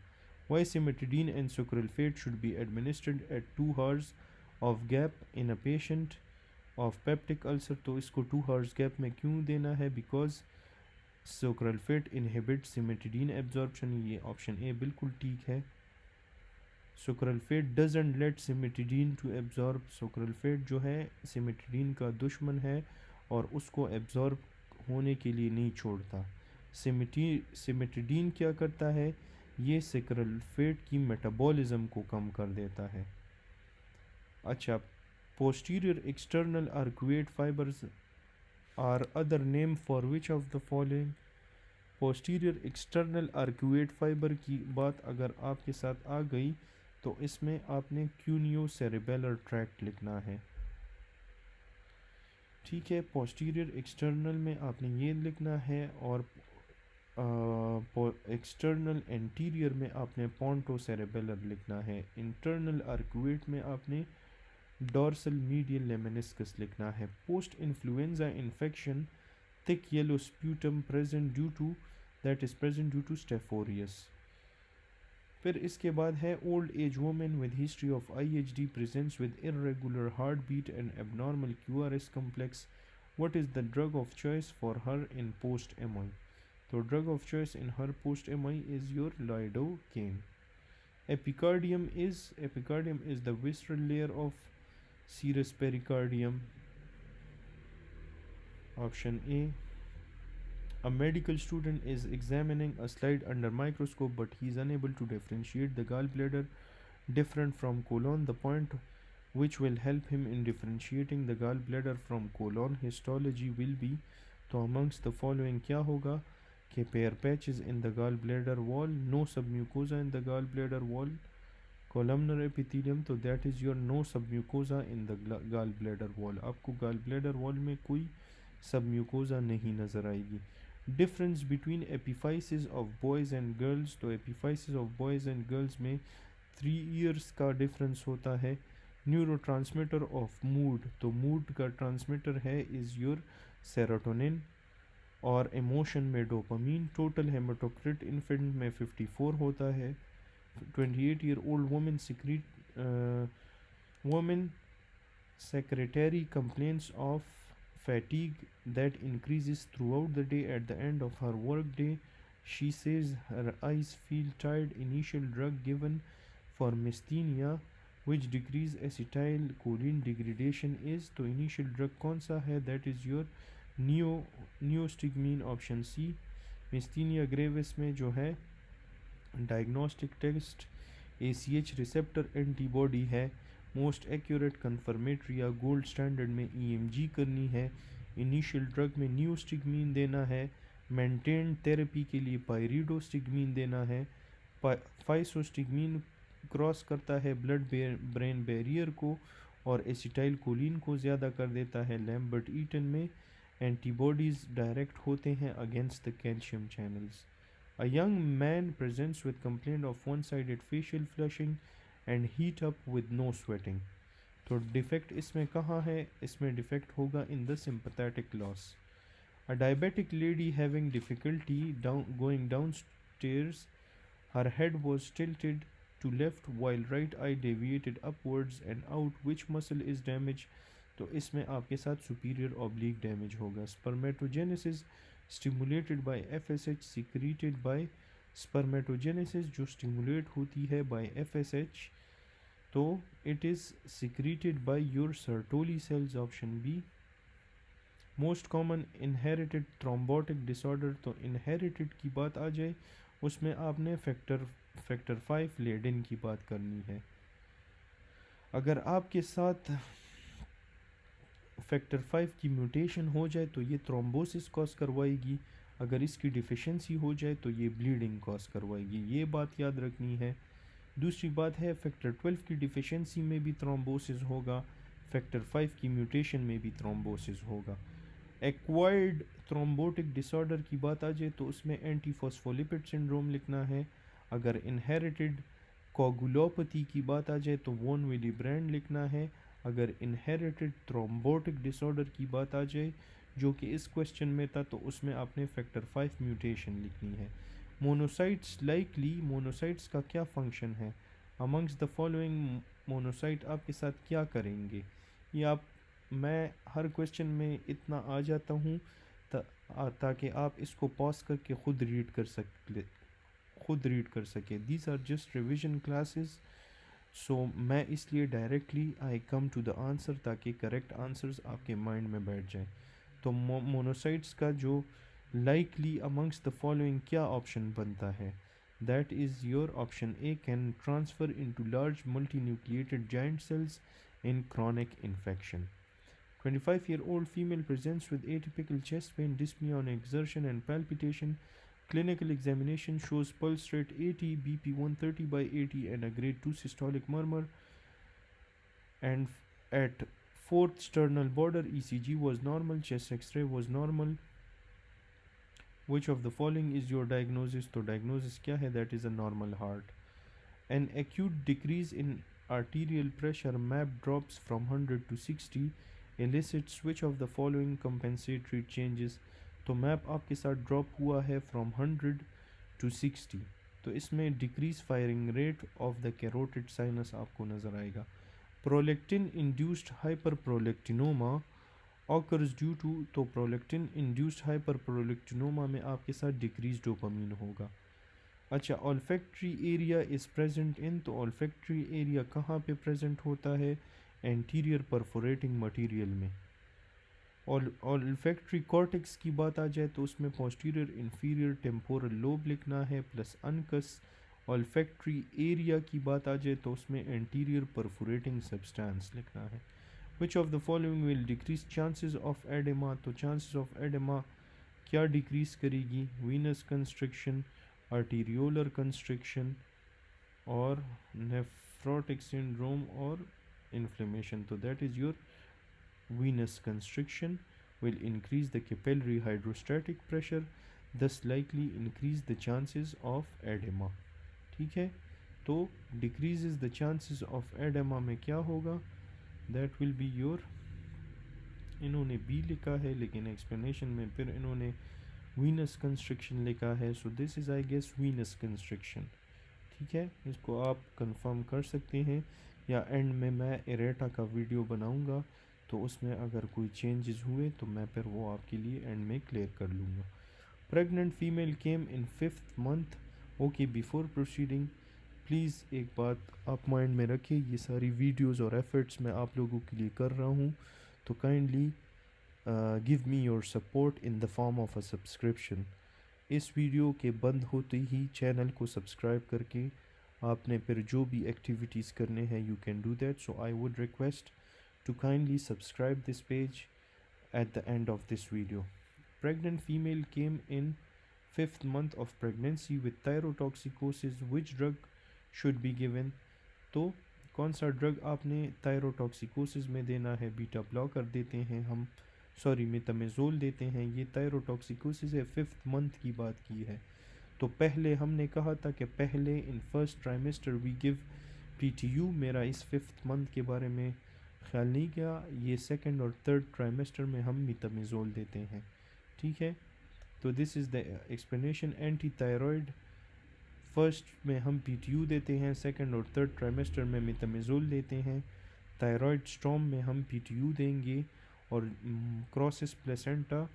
Why cimetidine and sucralfate should be administered at 2 hours of gap in a patient of peptic ulcer. तो इसको 2 hours गैप में क्यों देना है? Because sucralfate inhibit cimetidine absorption. ये ऑप्शन ए बिल्कुल ठीक है. Sucralfate doesn't let cimetidine to absorb, sucralfate जो है सिमेटिडीन का दुश्मन है और उसको एब्जॉर्ब होने के लिए नहीं छोड़ता। सिमेटिडीन क्या करता है, ये सुक्रलफेट की मेटाबॉलिज्म को कम कर देता है। अच्छा, posterior external arcuate fibres are other name for which of the following. Posterior external arcuate fibre की बात अगर आपके साथ आ गई तो इसमें आपने क्यूनियो सेरेबेलर ट्रैक्ट लिखना है। ठीक है, पोस्टीरियर एक्सटर्नल में आपने ये लिखना है और एक्सटर्नल एंटीरियर में आपने पोंटो सेरेबेलर लिखना है। इंटरनल आर्कुएट में आपने डॉर्सल मीडियल लेमेनिस्कस लिखना है। Post influenza infection thick yellow sputum present due to that is present due to Staph aureus। फिर इसके बाद है old age woman with history of IHD presents with irregular heartbeat and abnormal QRS complex, what is the drug of choice for her in post MI। तो drug of choice in her post MI is your lidocaine। Epicardium is the visceral layer of serous pericardium, option A। A medical student is examining a slide under microscope but he is unable to differentiate the gallbladder different from colon. The point which will help him in differentiating the gallbladder from colon histology will be, तो amongst the following क्या होगा कि pair patches in the gallbladder wall, no submucosa in the gallbladder wall, columnar epithelium, तो that is your no submucosa in the gallbladder wall। आपको gallbladder wall में कोई सबम्यूकोजा नहीं नज़र आएगी। Difference between epiphysis of boys and girls, तो epiphysis of boys and girls में 3 ईयर्स का डिफरेंस होता है। न्यूरोट्रांसमीटर ऑफ मूड, तो मूड का ट्रांसमीटर है इज़ योर सेरोटोनिन और इमोशन में डोपामीन। टोटल हेमाटोक्रिट इन्फेंट में 54 होता है। 28 year old woman secretary complains of fatigue that increases throughout the day. At the end of her work day, she says her eyes feel tired. Initial drug given for misthenia which decrease acetylcholine degradation is, तो initial drug कौन सा है, that is your neostigmine, option C। misthenia gravis में जो है diagnostic test ACH receptor antibody है। मोस्ट एक्यूरेट कन्फर्मेटरी या गोल्ड स्टैंडर्ड में EMG करनी है। इनिशियल ड्रग में न्यूस्टिग्मीन देना है। मेंटेन थेरेपी के लिए पायरिडोस्टिग्मीन देना है। फाइसोस्टिग्मीन क्रॉस करता है ब्लड ब्रेन बैरियर को और एसिटाइलकोलिन को ज़्यादा कर देता है। लैम्बर्ट ईटन में एंटीबॉडीज़ डायरेक्ट होते हैं against the calcium channels. A young man presents with complaint of one-sided facial flushing and heat up with no sweating। तो डिफेक्ट इसमें कहाँ है, इसमें डिफेक्ट होगा in the sympathetic loss। A diabetic lady having difficulty going downstairs, her head was tilted to left while right eye deviated upwards and out, which muscle is damaged। तो इसमें आपके साथ superior oblique damage होगा। Spermatogenesis stimulated by FSH secreted by spermatogenesis जो stimulate होती है by FSH, तो it is secreted by your Sertoli cells, option B। most common inherited thrombotic disorder, तो inherited की बात आ जाए उसमें आपने फैक्टर 5 लेडिन की बात करनी है। अगर आपके साथ फैक्टर 5 की म्यूटेशन हो जाए तो ये थ्रोम्बोसिस कॉज करवाएगी। अगर इसकी डिफिशेंसी हो जाए तो ये ब्लीडिंग कॉज करवाएगी, ये बात याद रखनी है। दूसरी बात है फैक्टर 12 की डिफिशेंसी में भी थ्रोम्बोसिस होगा, फैक्टर 5 की म्यूटेशन में भी थ्रोम्बोसिस होगा। एक्वायर्ड थ्रोम्बोटिक डिसऑर्डर की बात आ जाए तो उसमें एंटीफॉस्फोलिपिड सिंड्रोम लिखना है। अगर इनहेरिटेड कोगुलोपैथी की बात आ जाए तो वॉन विली ब्रांड लिखना है। अगर इनहेरिटेड थ्रोम्बोटिक डिसऑर्डर की बात आ जाए जो कि इस क्वेश्चन में था तो उसमें आपने फैक्टर 5 म्यूटेशन लिखनी है। मोनोसाइट्स लाइकली, मोनोसाइट्स का क्या फंक्शन है, अमंग्स द फॉलोइंग मोनोसाइट आपके साथ क्या करेंगे, ये आप मैं हर क्वेश्चन में इतना आ जाता हूँ ताकि आप इसको पॉज करके खुद रीड कर सके। These are just revision classes so मैं इसलिए directly I come to the answer ताकि करेक्ट आंसर्स आपके माइंड में बैठ जाएं। तो मोनोसाइट्स का जो लाइकली अमंग्स द फॉलोइंग क्या ऑप्शन बनता है? That is your option A, can transfer into large multinucleated giant cells in chronic infection. 25-year-old female presents with atypical chest pain, dyspnea on exertion and palpitation. Clinical examination shows pulse rate 80, BP 130 by 80 and a grade 2 systolic murmur. And at fourth sternal border, ECG was normal, chest X-ray was normal. Which of the following is your diagnosis? तो diagnosis क्या है? That is a normal heart. An acute decrease in arterial pressure, MAP drops from 100 to 60, elicits which of the following compensatory changes? तो MAP आपके साथ ड्रॉप हुआ है from 100 to 60, तो इसमें decrease firing rate of the carotid sinus आपको नज़र आएगा। Prolactin induced hyperprolactinoma occurs due to, तो प्रोलेक्टिन इंड्यूस्ड हाइपरप्रोलेक्टिनोमा में आपके साथ डिक्रीज डोपामीन होगा। अच्छा, olfactory area is present in, तो ऑल्फैक्ट्री एरिया कहाँ पे प्रेजेंट होता है? एंटीरियर परफोरेटिंग मटेरियल में। और ऑल्फैक्ट्री कॉर्टेक्स की बात आ जाए तो उसमें पोस्टीरियर इंफीरियर टेम्पोरल लोब लिखना है प्लस अनकस। ऑल्फैक्ट्री एरिया की बात आ जाए तो उसमें एंटीरियर परफोरेटिंग सब्सटेंस लिखना है। Which of the following will decrease chances of oedema, तो चांसेस ऑफ एडेमा क्या डिक्रीज करेगी? वीनस कंस्ट्रिक्शन, आर्टीरियोलर कंस्ट्रिक्शन और नेफ्रोटिक सिंड्रोम और इन्फ्लेमेशन। तो that is your venous constriction will increase the capillary hydrostatic pressure, thus likely increase the chances of edema। ठीक है, तो decreases the chances of edema में क्या होगा? that will be your, इन्होंने B लिखा है लेकिन explanation में फिर इन्होंने venous constriction लिखा है, so this is I guess venous constriction। ठीक है, इसको आप कंफर्म कर सकते हैं या एंड में मैं एरेटा का वीडियो बनाऊंगा तो उसमें अगर कोई चेंजेस हुए तो मैं फिर वो आपके लिए एंड में क्लियर कर लूँगा। Pregnant female came in 5th month, okay before proceeding. Please एक बात आप माइंड में रखें, ये सारी वीडियोस और एफर्ट्स मैं आप लोगों के लिए कर रहा हूँ, तो kindly give me your support in the form of a subscription. इस वीडियो के बंद होते ही चैनल को सब्सक्राइब करके आपने फिर जो भी एक्टिविटीज़ करने हैं you can do that, so I would request to kindly subscribe this page at the end of this video. Pregnant female came in 5th month of pregnancy with thyrotoxicosis. Which drug should be given? तो कौन सा ड्रग आपने थायरोटॉक्सिकोसिस में देना है? बीटा ब्लॉकर देते हैं हम, सॉरी मेटामेजोल देते हैं। ये थायरोटॉक्सिकोसिस है, 5th मंथ की बात की है। तो पहले हमने कहा था कि पहले in first trimester we give PTU। मेरा इस 5th मंथ के बारे में ख्याल नहीं किया, ये 2nd और 3rd ट्राइमेस्टर में हम मेटामेजोल देते हैं। ठीक है, तो this is the explanation. Anti thyroid first में हम PTU देते हैं, 2nd और 3rd ट्राइमेस्टर में मेटामेजोल देते हैं। थायराइड स्टॉर्म में हम PTU देंगे और crosses placenta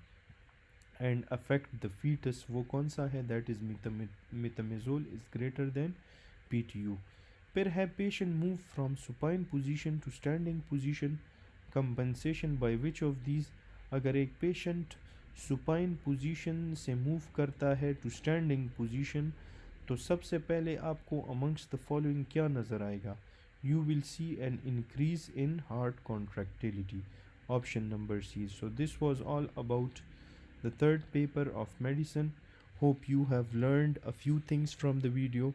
and affect the foetus वो कौन सा है? That is metamizole is greater than PTU। फिर है patient move from supine position to standing position, compensation by which of these? अगर एक पेशेंट सुपाइन पोजीशन से मूव करता है टू स्टैंडिंग पोजीशन तो सबसे पहले आपको अमंग्स द फॉलोइंग क्या नज़र आएगा? You will see an increase in heart contractility, option number C। So this was all about the 3rd paper of medicine. Hope you have learned a few things from the video.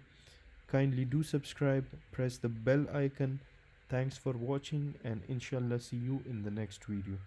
Kindly do subscribe, press the bell icon. Thanks for watching and inshallah see you in the next video.